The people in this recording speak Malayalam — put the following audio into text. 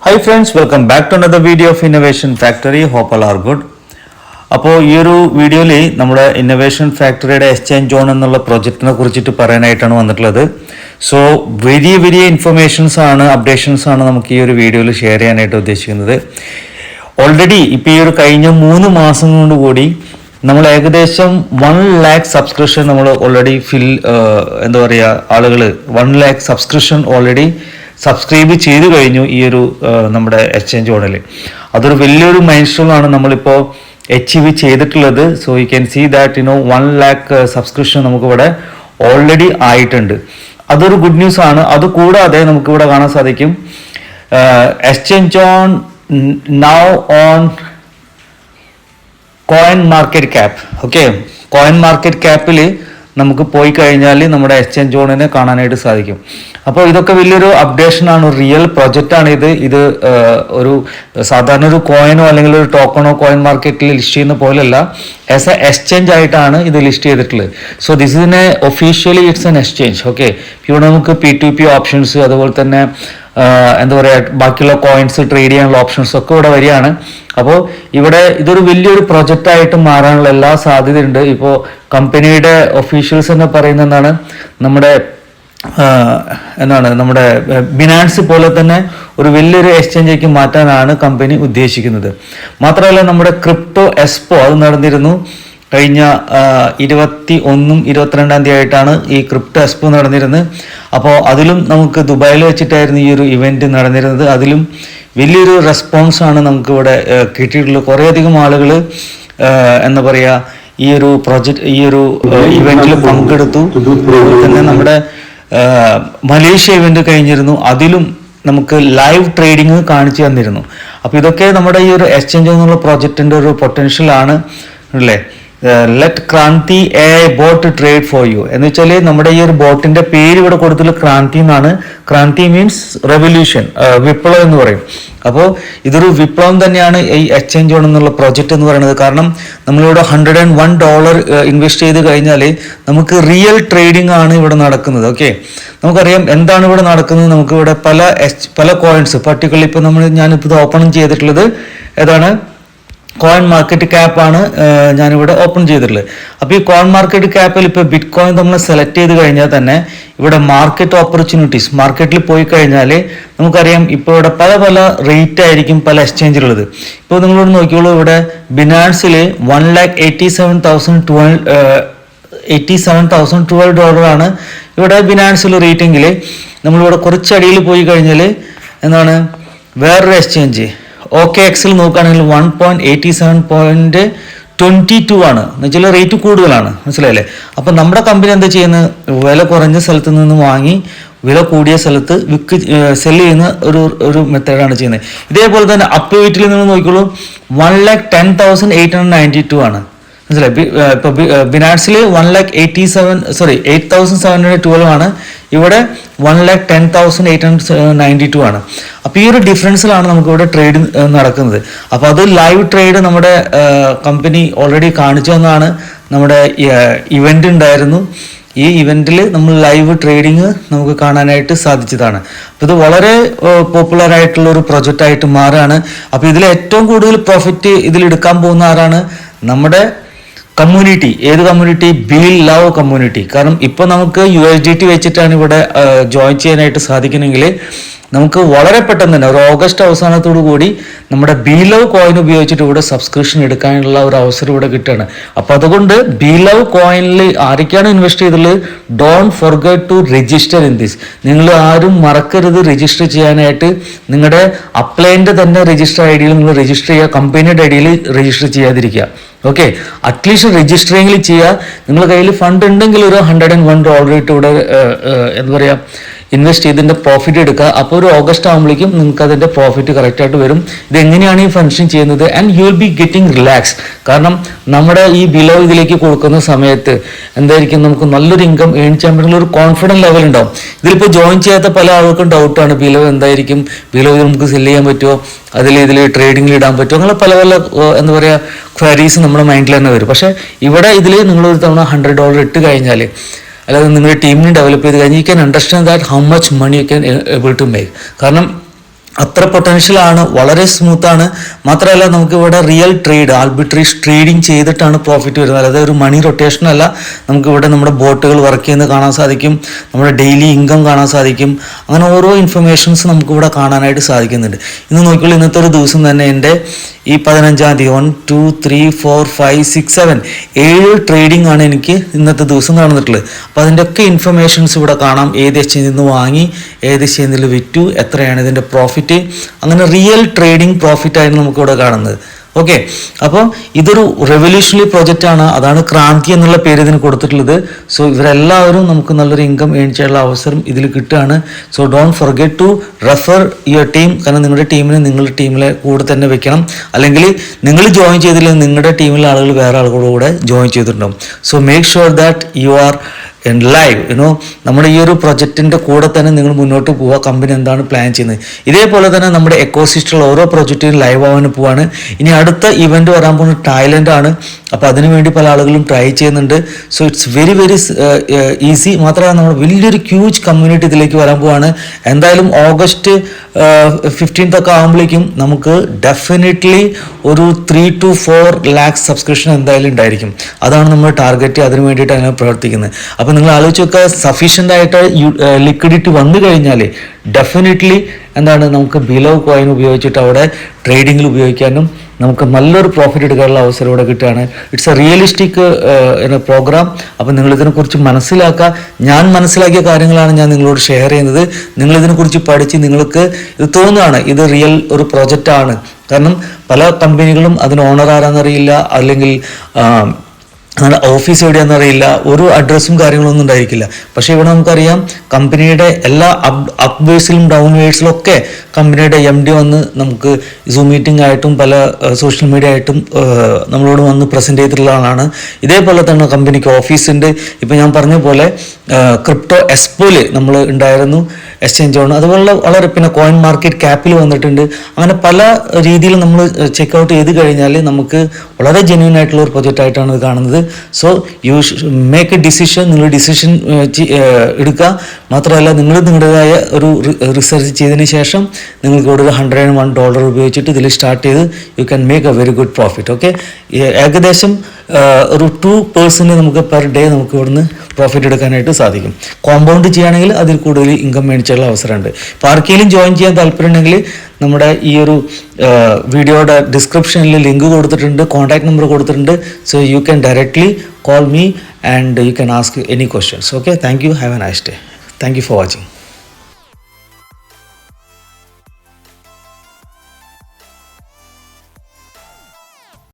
Hi friends, welcome back to another video of Innovation Factory. Hope all are good. അപ്പോൾ ഈ ഒരു വീഡിയോയിൽ നമ്മുടെ ഇന്നോവേഷൻ ഫാക്ടറിയുടെ എക്സ്ചേഞ്ച് സോൺ എന്നുള്ള പ്രൊജക്റ്റിനെ കുറിച്ചിട്ട് പറയാനായിട്ടാണ് വന്നിട്ടുള്ളത്. സോ വലിയ ഇൻഫർമേഷൻസ് ആണ്, അപ്ഡേഷൻസ് ആണ് നമുക്ക് ഈ ഒരു വീഡിയോയിൽ ഷെയർ ചെയ്യാനായിട്ട് ഉദ്ദേശിക്കുന്നത്. ഓൾറെഡി ഇപ്പോൾ ഈ ഒരു കഴിഞ്ഞ 3 മാസം കൊണ്ട് കൂടി നമ്മൾ ഏകദേശം 1 lakh സബ്സ്ക്രിപ്ഷൻ നമ്മൾ ഓൾറെഡി എന്താ പറയുക, ആളുകൾ 1 lakh സബ്സ്ക്രിപ്ഷൻ ഓൾറെഡി സബ്സ്ക്രൈബ് ചെയ്ത് കഴിഞ്ഞു ഈ ഒരു നമ്മുടെ എക്സ്ചേഞ്ച് സോണിൽ. അതൊരു വലിയൊരു മൈൽ സ്റ്റോൺ ആണ് നമ്മളിപ്പോൾ അച്ചീവ് ചെയ്തിട്ടുള്ളത്. So you can see that 1 lakh subscription നമുക്കിവിടെ ഓൾറെഡി ആയിട്ടുണ്ട്. അതൊരു ഗുഡ് ന്യൂസ് ആണ്. അതുകൂടാതെ നമുക്കിവിടെ കാണാൻ സാധിക്കും exchange zone now on coin market cap. Okay, coin market ക്യാപ്പിൽ നമുക്ക് പോയി കഴിഞ്ഞാൽ നമ്മുടെ എക്സ്ചേഞ്ച് സോണിനെ കാണാനായിട്ട് സാധിക്കും. അപ്പോൾ ഇതൊക്കെ വലിയൊരു അപ്ഡേഷനാണ്, റിയൽ പ്രൊജക്റ്റാണ് ഇത് ഒരു സാധാരണ ഒരു കോയിനോ അല്ലെങ്കിൽ ഒരു ടോക്കണോ കോയിൻ മാർക്കറ്റിൽ ലിസ്റ്റ് ചെയ്യുന്ന പോലെയല്ല, ആസ് എ എക്സ്ചേഞ്ച് ആയിട്ടാണ് ഇത് ലിസ്റ്റ് ചെയ്തിട്ടുള്ളത്. So this is A officially it's an exchange. Okay, ഇവിടെ നമുക്ക് P2P ഓപ്ഷൻസ്, അതുപോലെ തന്നെ എന്താ പറയുക, ബാക്കിയുള്ള കോയിൻസ് ട്രേഡ് ചെയ്യാനുള്ള ഓപ്ഷൻസ് ഒക്കെ ഇവിടെ വരികയാണ്. അപ്പോൾ ഇവിടെ ഇതൊരു വലിയൊരു പ്രൊജക്റ്റായിട്ട് മാറാനുള്ള എല്ലാ സാധ്യതയുണ്ട്. ഇപ്പോൾ കമ്പനിയുടെ ഒഫീഷ്യൽസ് എന്ന് പറയുന്നത് നമ്മുടെ ബിനാൻസ് പോലെ തന്നെ ഒരു വലിയൊരു എക്സ്ചേഞ്ചിലേക്ക് മാറ്റാനാണ് കമ്പനി ഉദ്ദേശിക്കുന്നത്. മാത്രമല്ല നമ്മുടെ ക്രിപ്റ്റോ എക്സ്പോ അത് നടന്നിരുന്നു. കഴിഞ്ഞ 21 22 ആയിട്ടാണ് ഈ ക്രിപ്റ്റോ എക്സ്പോ നടന്നിരുന്നത്. അപ്പോൾ അതിലും നമുക്ക് ദുബായിൽ വെച്ചിട്ടായിരുന്നു ഈ ഒരു ഇവന്റ് നടന്നിരുന്നത്. അതിലും വലിയൊരു റെസ്പോൺസ് ആണ് നമുക്കിവിടെ കിട്ടിയിട്ടുള്ളത്. കുറേയധികം ആളുകൾ എന്താ പറയുക, ഈ ഒരു ഇവന്റിൽ പങ്കെടുത്തു. അതുപോലെ തന്നെ നമ്മുടെ മലേഷ്യ ഇവന്റ് കഴിഞ്ഞിരുന്നു, അതിലും നമുക്ക് ലൈവ് ട്രേഡിങ് കാണിച്ചു തന്നിരുന്നു. അപ്പോൾ ഇതൊക്കെ നമ്മുടെ ഈ ഒരു എക്സ്ചേഞ്ച് എന്നുള്ള പ്രോജക്റ്റിന്റെ ഒരു പൊട്ടൻഷ്യൽ ആണ് അല്ലേ. Let Kranti AI boat trade for you എന്ന് വെച്ചാൽ നമ്മുടെ ഈ ഒരു ബോട്ടിന്റെ പേര് ഇവിടെ കൊടുത്തിട്ടുള്ള ക്രാന്തി എന്നാണ്. ക്രാന്തി മീൻസ് റെവല്യൂഷൻ, വിപ്ലവം എന്ന് പറയും. അപ്പോൾ ഇതൊരു വിപ്ലവം തന്നെയാണ് ഈ എക്സ്ചേഞ്ച് സോൺ എന്നുള്ള പ്രോജക്റ്റ് എന്ന് പറയുന്നത്. കാരണം നമ്മളിവിടെ $101 ഇൻവെസ്റ്റ് ചെയ്ത് കഴിഞ്ഞാൽ നമുക്ക് റിയൽ ട്രേഡിംഗ് ആണ് ഇവിടെ നടക്കുന്നത്. ഓക്കെ, നമുക്കറിയാം എന്താണ് ഇവിടെ നടക്കുന്നത്. നമുക്കിവിടെ പല കോയിൻസ്, പർട്ടിക്കുലർലി ഇപ്പോൾ ഞാനിപ്പോൾ ഇത് ഓപ്പൺ ചെയ്തിട്ടുള്ളത് ഏതാണ്, കോയിൻ മാർക്കറ്റ് ക്യാപ്പാണ് ഞാനിവിടെ ഓപ്പൺ ചെയ്തിട്ടുള്ളത്. അപ്പോൾ ഈ കോയിൻ മാർക്കറ്റ് ക്യാപ്പിൽ ഇപ്പോൾ ബിറ്റ് കോയിൻ നമ്മൾ സെലക്ട് ചെയ്ത് കഴിഞ്ഞാൽ തന്നെ ഇവിടെ മാർക്കറ്റ് ഓപ്പർച്യൂണിറ്റീസ്, മാർക്കറ്റിൽ പോയി കഴിഞ്ഞാൽ നമുക്കറിയാം ഇപ്പോൾ ഇവിടെ പല റേറ്റ് ആയിരിക്കും പല എക്സ്ചേഞ്ചിലുള്ളത്. ഇപ്പോൾ നിങ്ങളോട് നോക്കിയോളൂ, ഇവിടെ ബിനാൻസിൽ $1,87,012 ആണ് ഇവിടെ ബിനാൻസിൽ റേറ്റെങ്കിൽ, നമ്മളിവിടെ കുറച്ചടിയിൽ പോയി കഴിഞ്ഞാൽ എന്താണ് വേറൊരു എക്സ്ചേഞ്ച് OKXൽ നോക്കുകയാണെങ്കിൽ 1.87.22 ആണ്. എന്ന് വെച്ചാൽ റേറ്റ് കൂടുതലാണ്, മനസ്സിലായില്ലേ. അപ്പം നമ്മുടെ കമ്പനി എന്താ ചെയ്യുന്നത്, വില കുറഞ്ഞ സ്ഥലത്ത് നിന്ന് വാങ്ങി വില കൂടിയ സ്ഥലത്ത് സെല് ചെയ്യുന്ന ഒരു മെത്തേഡാണ് ചെയ്യുന്നത്. ഇതേപോലെ തന്നെ അപ്വേറ്റിൽ നിന്ന് നോക്കിക്കോളൂ, 1,10,892 ആണ്, മനസ്സിലായി. ഇപ്പോൾ ബിനാൻസിൽ 8,712 ആണ്, ഇവിടെ 1,10,892 ആണ്. അപ്പോൾ ഈ ഒരു ഡിഫറൻസിലാണ് നമുക്കിവിടെ ട്രേഡ് നടക്കുന്നത്. അപ്പോൾ അത് ലൈവ് ട്രേഡ് നമ്മുടെ കമ്പനി ഓൾറെഡി കാണിച്ചു തന്നതാണ്. നമ്മുടെ ഇവന്റ് ഉണ്ടായിരുന്നു, ഈ ഇവന്റിൽ നമ്മൾ ലൈവ് ട്രേഡിങ് നമുക്ക് കാണാനായിട്ട് സാധിച്ചതാണ്. അപ്പോൾ ഇത് വളരെ പോപ്പുലർ ആയിട്ടുള്ള ഒരു പ്രൊജക്റ്റ് ആയിട്ട് മാറുകയാണ്. അപ്പോൾ ഇതിൽ ഏറ്റവും കൂടുതൽ പ്രോഫിറ്റ് ഇതിലെടുക്കാൻ പോകുന്ന ആരാണ്, നമ്മുടെ കമ്മ്യൂണിറ്റി. ഏത് കമ്മ്യൂണിറ്റി, ബിൽ ലവ് കമ്മ്യൂണിറ്റി. കാരണം ഇപ്പോൾ നമുക്ക് USDT വെച്ചിട്ടാണ് ഇവിടെ ജോയിൻ ചെയ്യാനായിട്ട് സാധിക്കണമെങ്കിൽ നമുക്ക് വളരെ പെട്ടെന്ന് തന്നെ ഒരു ഓഗസ്റ്റ് അവസാനത്തോടു കൂടി നമ്മുടെ ബിലവ് കോയിൻ ഉപയോഗിച്ചിട്ട് ഇവിടെ സബ്സ്ക്രിപ്ഷൻ എടുക്കാനുള്ള ഒരു അവസരം ഇവിടെ കിട്ടുകയാണ്. അപ്പോൾ അതുകൊണ്ട് ബിലവ് കോയിനിൽ ആരൊക്കെയാണ് ഇൻവെസ്റ്റ് ചെയ്തിട്ടുള്ളത്, don't forget to register in this. നിങ്ങൾ ആരും മറക്കരുത് രജിസ്റ്റർ ചെയ്യാനായിട്ട്. നിങ്ങളുടെ അപ്ലൈൻ്റെ തന്നെ രജിസ്റ്റർ ഐഡിയിൽ നിങ്ങൾ രജിസ്റ്റർ ചെയ്യുക, കമ്പനിയുടെ ഐഡിയിൽ രജിസ്റ്റർ ചെയ്യാതിരിക്കുക. ഓക്കെ, അറ്റ്ലീസ്റ്റ് രജിസ്റ്ററിംഗിൽ ചെയ്യുക. നിങ്ങളുടെ കയ്യിൽ ഫണ്ട് ഉണ്ടെങ്കിൽ ഒരു $101 ഇട്ട് ഇവിടെ എന്താ പറയുക ഇൻവെസ്റ്റ് ചെയ്തതിൻ്റെ പ്രോഫിറ്റ് എടുക്കുക. അപ്പോൾ ഒരു ഓഗസ്റ്റ് ആകുമ്പോഴേക്കും നിങ്ങൾക്ക് അതിൻ്റെ പ്രോഫിറ്റ് കറക്റ്റായിട്ട് വരും. ഇതെങ്ങനെയാണ് ഈ ഫംഗ്ഷൻ ചെയ്യുന്നത്, and you will be getting relax. കാരണം നമ്മുടെ ഈ ബിലോ ഇതിലേക്ക് കൊടുക്കുന്ന സമയത്ത് എന്തായിരിക്കും, നമുക്ക് നല്ലൊരു ഇൻകം ഏൺ ചെയ്യാൻ പറ്റുന്ന ഒരു കോൺഫിഡൻസ് ലെവൽ ഉണ്ടാവും. ഇതിലിപ്പോൾ ജോയിൻ ചെയ്യാത്ത പല ആൾക്കും ഡൗട്ടാണ്, ബിലോ എന്തായിരിക്കും, ബിലോ നമുക്ക് സെല് ചെയ്യാൻ പറ്റുമോ, ഇതിൽ ട്രേഡിങ്ങിൽ ഇടാൻ പറ്റുമോ, അങ്ങനെ പല എന്താ പറയുക ക്വയറീസ് നമ്മുടെ മൈൻഡിൽ തന്നെ വരും. പക്ഷേ ഇവിടെ ഇതിൽ നിങ്ങളൊരു തവണ $100 ഇട്ട് കഴിഞ്ഞാൽ, അല്ലാതെ നിങ്ങളുടെ ടീമിനെ ഡെവലപ്പ് ചെയ്ത് കഴിഞ്ഞാൽ you can understand that how much money you can able to make. കാരണം അത്ര പൊട്ടൻഷ്യലാണ്, വളരെ സ്മൂത്താണ്. മാത്രമല്ല നമുക്ക് ഇവിടെ റിയൽ ട്രേഡ്, ആർബിട്രേജ് ട്രേഡിങ് ചെയ്തിട്ടാണ് പ്രോഫിറ്റ് വരുന്നത്. അതായത് ഒരു മണി റൊട്ടേഷൻ അല്ല. നമുക്ക് ഇവിടെ നമ്മുടെ ബോട്ടുകൾ വർക്ക് ചെയ്യുന്നത് കാണാൻ സാധിക്കും, നമ്മുടെ ഡെയിലി ഇൻകം കാണാൻ സാധിക്കും. അങ്ങനെ ഓരോ ഇൻഫർമേഷൻസ് നമുക്ക് ഇവിടെ കാണാനായിട്ട് സാധിക്കുന്നുണ്ട്. ഇന്ന് നോക്കിയാൽ ഇന്നത്തെ ഒരു ദിവസം തന്നെ എൻ്റെ ഈ 15-ാം തീയതി 1 2 3 4 5 6 7 7 ട്രേഡിംഗ് ആണ് എനിക്ക് ഇന്നത്തെ ദിവസം നടന്നിട്ടുള്ളത്. അപ്പോൾ അതിൻ്റെ ഒക്കെ ഇൻഫർമേഷൻസ് ഇവിടെ കാണാം. ഏത് എക്സ്ചേഞ്ചിൽ നിന്ന് വാങ്ങി, ഏത് എക്സ്ചേഞ്ചിൽ വിറ്റു, എത്രയാണ് ഇതിൻ്റെ പ്രോഫിറ്റ്, അങ്ങനെ റിയൽ ട്രേഡിംഗ് പ്രോഫിറ്റായിരുന്നു നമുക്കിവിടെ കാണുന്നത്. ഓക്കെ, അപ്പോൾ ഇതൊരു റെവല്യൂഷണറി പ്രൊജക്റ്റാണ്. അതാണ് ക്രാന്തി എന്നുള്ള പേര് ഇതിന് കൊടുത്തിട്ടുള്ളത്. സോ ഇവരെല്ലാവരും നമുക്ക് നല്ലൊരു ഇൻകം ഏൺ ചെയ്യാനുള്ള അവസരം ഇതിൽ കിട്ടുകയാണ്. So don't forget to refer your team. കാരണം നിങ്ങളുടെ ടീമിനെ നിങ്ങളുടെ ടീമിലെ കൂടെ തന്നെ വെക്കണം. അല്ലെങ്കിൽ നിങ്ങൾ ജോയിൻ ചെയ്തില്ലെങ്കിൽ നിങ്ങളുടെ ടീമിലെ ആളുകൾ വേറെ ആളുകളുടെ കൂടെ ജോയിൻ ചെയ്തിട്ടുണ്ടാവും. So make sure that you are in live. നമ്മുടെ ഈ ഒരു പ്രൊജക്റ്റിൻ്റെ കൂടെ തന്നെ നിങ്ങൾ മുന്നോട്ട് പോവുക. കമ്പനി എന്താണ് പ്ലാൻ ചെയ്യുന്നത്, ഇതേപോലെ തന്നെ നമ്മുടെ എക്കോസിസ്റ്റിലുള്ള ഓരോ പ്രൊജക്റ്റിലും ലൈവ് ആവാൻ പോവാണ്. ഇനി അടുത്ത ഇവൻറ്റ് വരാൻ പോകുന്നത് തായ്ലൻഡ് ആണ്. അപ്പോൾ അതിനുവേണ്ടി പല ആളുകളും ട്രൈ ചെയ്യുന്നുണ്ട്. So it's very easy. മാത്രമല്ല നമ്മൾ വലിയൊരു ഹ്യൂജ് കമ്മ്യൂണിറ്റി ഇതിലേക്ക് വരാൻ പോവാണ്. എന്തായാലും ഓഗസ്റ്റ് 15th ഒക്കെ ആകുമ്പോഴേക്കും നമുക്ക് ഡെഫിനറ്റ്ലി ഒരു 3 to 4 lakhs സബ്സ്ക്രിപ്ഷൻ എന്തായാലും ഉണ്ടായിരിക്കും. അതാണ് നമ്മൾ ടാർഗറ്റ്. അതിന് വേണ്ടിയിട്ടാണ് ഞാൻ പ്രവർത്തിക്കുന്നത്. അപ്പോൾ നിങ്ങൾ ആലോചിച്ച് നോക്കുക, സഫീഷ്യൻ്റ് ആയിട്ട് ലിക്വിഡിറ്റി വന്നു കഴിഞ്ഞാൽ ഡെഫിനറ്റ്ലി എന്താണ് നമുക്ക് ബിലോ കോയിൻ ഉപയോഗിച്ചിട്ട് അവിടെ ട്രേഡിങ്ങിൽ ഉപയോഗിക്കാനും നമുക്ക് നല്ലൊരു പ്രോഫിറ്റ് എടുക്കാനുള്ള അവസരം ഇവിടെ കിട്ടുകയാണ്. It's a realistic programme. അപ്പോൾ നിങ്ങളിതിനെക്കുറിച്ച് മനസ്സിലാക്കുക. ഞാൻ മനസ്സിലാക്കിയ കാര്യങ്ങളാണ് ഞാൻ നിങ്ങളോട് ഷെയർ ചെയ്യുന്നത്. നിങ്ങളിതിനെക്കുറിച്ച് പഠിച്ച് നിങ്ങൾക്ക് ഇത് തോന്നുകയാണ് ഇത് റിയൽ ഒരു പ്രൊജക്റ്റാണ്. കാരണം പല കമ്പനികളും അതിന് ഓണർ ആരാന്നറിയില്ല, അല്ലെങ്കിൽ നമ്മുടെ ഓഫീസ് എവിടെയാണെന്നറിയില്ല, ഒരു അഡ്രസ്സും കാര്യങ്ങളൊന്നും ഉണ്ടായിരിക്കില്ല. പക്ഷേ ഇവിടെ നമുക്കറിയാം കമ്പനിയുടെ എല്ലാ അപ്പ് വേഴ്സിലും ഡൗൺ വേഴ്സിലും ഒക്കെ കമ്പനിയുടെ MD വന്ന് നമുക്ക് സൂം മീറ്റിംഗ് ആയിട്ടും പല സോഷ്യൽ മീഡിയ ആയിട്ടും നമ്മളോട് വന്ന് പ്രസൻറ്റ് ചെയ്തിട്ടുള്ള ആളാണ്. ഇതേപോലെ തന്നെ കമ്പനിക്ക് ഓഫീസുണ്ട്. ഇപ്പം ഞാൻ പറഞ്ഞ പോലെ ക്രിപ്റ്റോ എക്സ്പോയിൽ നമ്മൾ ഉണ്ടായിരുന്നു, എക്സ്ചേഞ്ച് ആണ്. അതുപോലെ വളരെ പിന്നെ കോയിൻ മാർക്കറ്റ് ക്യാപ്പിൽ വന്നിട്ടുണ്ട്. അങ്ങനെ പല രീതിയിൽ നമ്മൾ ചെക്കൗട്ട് ചെയ്ത് കഴിഞ്ഞാൽ നമുക്ക് വളരെ ജെന്യൂൻ ആയിട്ടുള്ള ഒരു പ്രൊജക്റ്റ് ആയിട്ടാണ് ഇത് കാണുന്നത്. So you make A decision. നിങ്ങൾ ഡിസിഷൻ എടുക്കുക. മാത്രമല്ല നിങ്ങൾ നിങ്ങളുടേതായ ഒരു റിസർച്ച് ചെയ്തതിന് ശേഷം നിങ്ങൾക്ക് ഇവിടെ ഒരു $101 ഉപയോഗിച്ചിട്ട് ഇതിൽ സ്റ്റാർട്ട് ചെയ്ത് you can make A very good profit. Okay, ഏകദേശം ഒരു 2% നമുക്ക് പെർ ഡേ നമുക്ക് ഇവിടുന്ന് പ്രോഫിറ്റ് എടുക്കാനായിട്ട് സാധിക്കും. കോമ്പൗണ്ട് ചെയ്യുകയാണെങ്കിൽ അതിൽ കൂടുതൽ ഇൻകം മേടിച്ചുള്ള അവസരമുണ്ട്. ഇപ്പോൾ ആർക്കെങ്കിലും ജോയിൻ ചെയ്യാൻ താല്പര്യമുണ്ടെങ്കിൽ നമ്മുടെ ഈ ഒരു വീഡിയോയുടെ ഡിസ്ക്രിപ്ഷനിൽ ലിങ്ക് കൊടുത്തിട്ടുണ്ട്, കോൺടാക്ട് നമ്പർ കൊടുത്തിട്ടുണ്ട്. So you can directly call me and you can ask any questions. Okay, thank you. Have A nice day. Thank you for watching.